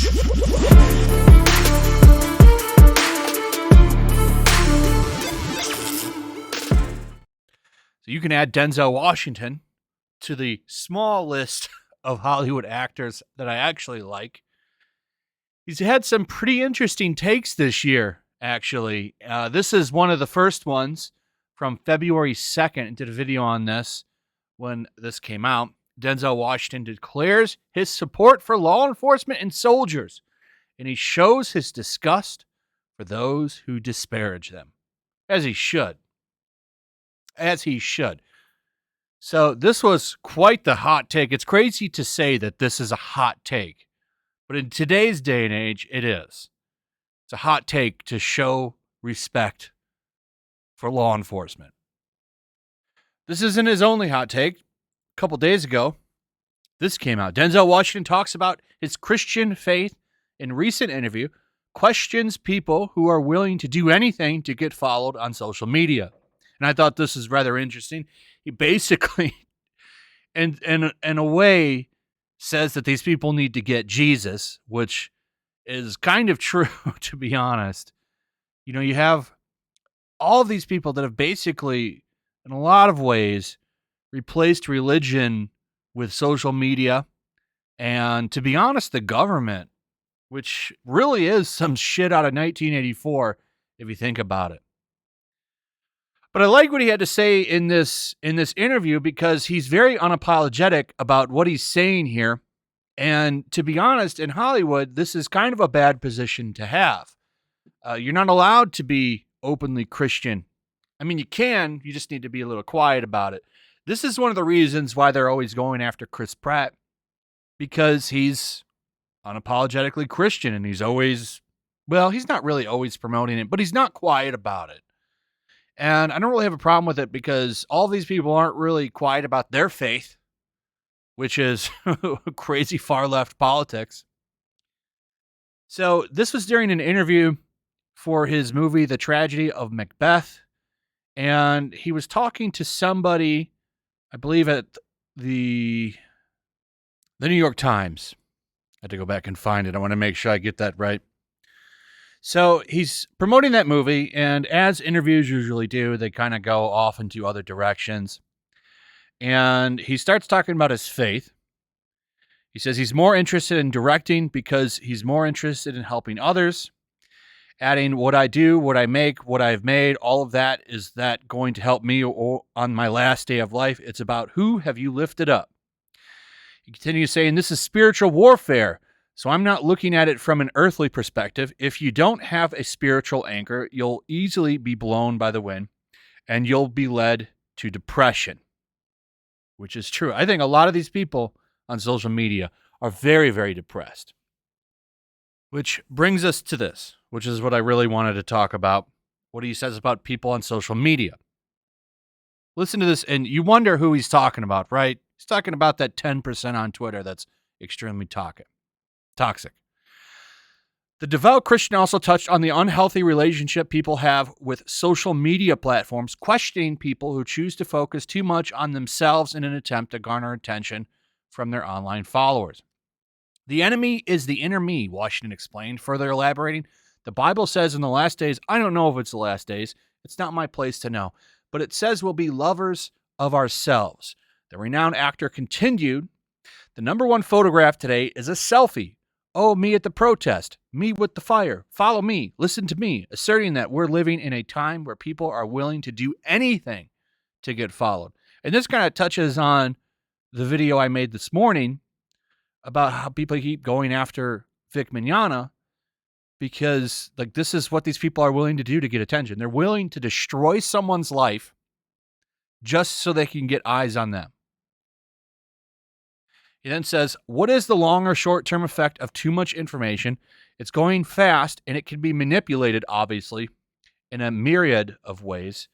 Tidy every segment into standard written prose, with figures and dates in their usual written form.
So you can add Denzel Washington to the small list of Hollywood actors that I actually like. He's had some pretty interesting takes this year, actually. This is one of the first ones from February 2nd. I did a video on this when this came out. Denzel Washington declares his support for law enforcement and soldiers, and he shows his disgust for those who disparage them, as he should. As he should. So this was quite the hot take. It's crazy to say that this is a hot take, but in today's day and age, it is. It's a hot take to show respect for law enforcement. This isn't his only hot take. A couple days ago, this came out. Denzel Washington talks about his Christian faith in a recent interview, questions people who are willing to do anything to get followed on social media. And I thought this is rather interesting. He basically, in a way, says that these people need to get Jesus, which is kind of true, to be honest. You know, you have all of these people that have basically, in a lot of ways, replaced religion with social media and, to be honest, the government, which really is some shit out of 1984, if you think about it. But I like what he had to say in this interview because he's very unapologetic about what he's saying here. And to be honest, in Hollywood, this is kind of a bad position to have. You're not allowed to be openly Christian. I mean, you can, you just need to be a little quiet about it. This is one of the reasons why they're always going after Chris Pratt, because he's unapologetically Christian and he's always, well, he's not really always promoting it, but he's not quiet about it. And I don't really have a problem with it because all these people aren't really quiet about their faith, which is crazy far left politics. So this was during an interview for his movie, The Tragedy of Macbeth. And he was talking to somebody, I believe at the New York Times. I had to go back and find it. I want to make sure I get that right. So he's promoting that movie, and as interviews usually do, they kind of go off into other directions. And he starts talking about his faith. He says he's more interested in directing because he's more interested in helping others. Adding, what I do, what I make, what I've made, all of that, is that going to help me on my last day of life? It's about who have you lifted up. He continues saying this is spiritual warfare. So I'm not looking at it from an earthly perspective. If you don't have a spiritual anchor, you'll easily be blown by the wind and you'll be led to depression, which is true. I think a lot of these people on social media are very, very depressed, which brings us to this, which is what I really wanted to talk about, what he says about people on social media. Listen to this, and you wonder who he's talking about, right? He's talking about that 10% on Twitter that's extremely toxic. The devout Christian also touched on the unhealthy relationship people have with social media platforms, questioning people who choose to focus too much on themselves in an attempt to garner attention from their online followers. The enemy is the inner me, Washington explained, further elaborating. The Bible says in the last days, I don't know if it's the last days, it's not my place to know, but it says we'll be lovers of ourselves. The renowned actor continued, the number one photograph today is a selfie. Oh, me at the protest, me with the fire, follow me, listen to me, asserting that we're living in a time where people are willing to do anything to get followed. And this kind of touches on the video I made this morning about how people keep going after Vic Mignogna because like this is what these people are willing to do to get attention. They're willing to destroy someone's life just so they can get eyes on them. He then says, what is the long or short-term effect of too much information? It's going fast, and it can be manipulated, obviously, in a myriad of ways,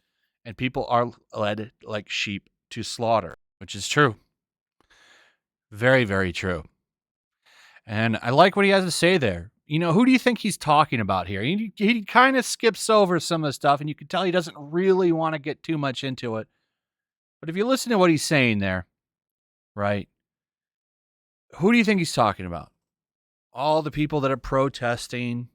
and people are led like sheep to slaughter, which is true. Very, very true. And I like what he has to say there. You know, who do you think he's talking about here? He kind of skips over some of the stuff, and you can tell he doesn't really want to get too much into it. But if you listen to what he's saying there, right? Who do you think he's talking about? all the people that are protesting,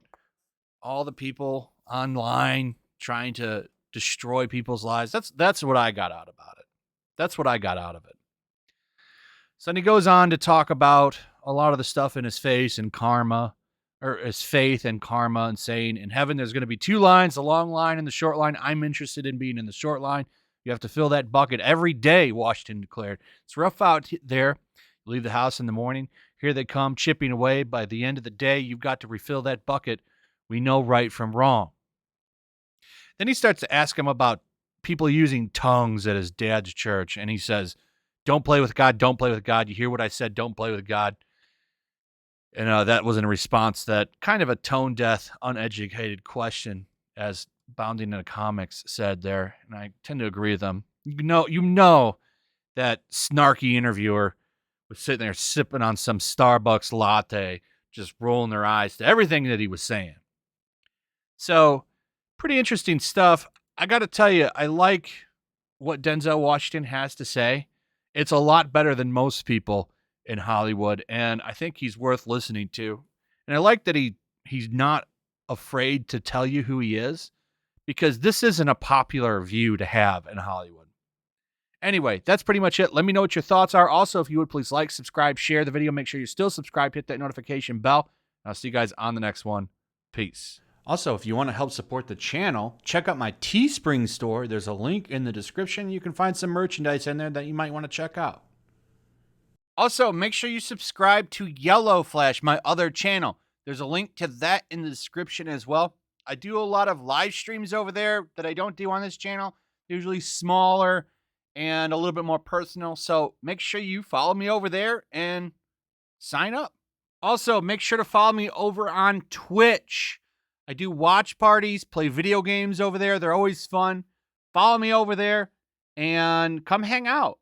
all the people online trying to destroy people's lives. That's what I got out about it. That's what I got out of it. So then he goes on to talk about a lot of the stuff in his face and karma, or his faith and karma, and saying in heaven there's going to be two lines, the long line and the short line. I'm interested in being in the short line. You have to fill that bucket every day, Washington declared. It's rough out there. You leave the house in the morning. Here they come, chipping away. By the end of the day, you've got to refill that bucket. We know right from wrong. Then he starts to ask him about people using tongues at his dad's church, and he says, don't play with God, don't play with God. You hear what I said, don't play with God. And that was in response to that kind of a tone-deaf, uneducated question, as Bounding in the Comics said there, and I tend to agree with them. You know that snarky interviewer was sitting there sipping on some Starbucks latte, just rolling their eyes to everything that he was saying. So, pretty interesting stuff. I got to tell you, I like what Denzel Washington has to say. It's a lot better than most people in Hollywood, and I think he's worth listening to. And I like that he's not afraid to tell you who he is, because this isn't a popular view to have in Hollywood. Anyway, that's pretty much it. Let me know what your thoughts are. Also, if you would, please like, subscribe, share the video. Make sure you're still subscribed. Hit that notification bell. I'll see you guys on the next one. Peace. Also, if you want to help support the channel, check out my Teespring store. There's a link in the description. You can find some merchandise in there that you might want to check out. Also, make sure you subscribe to YellowFlash, my other channel. There's a link to that in the description as well. I do a lot of live streams over there that I don't do on this channel. Usually smaller and a little bit more personal. So make sure you follow me over there and sign up. Also, make sure to follow me over on Twitch. I do watch parties, play video games over there. They're always fun. Follow me over there and come hang out.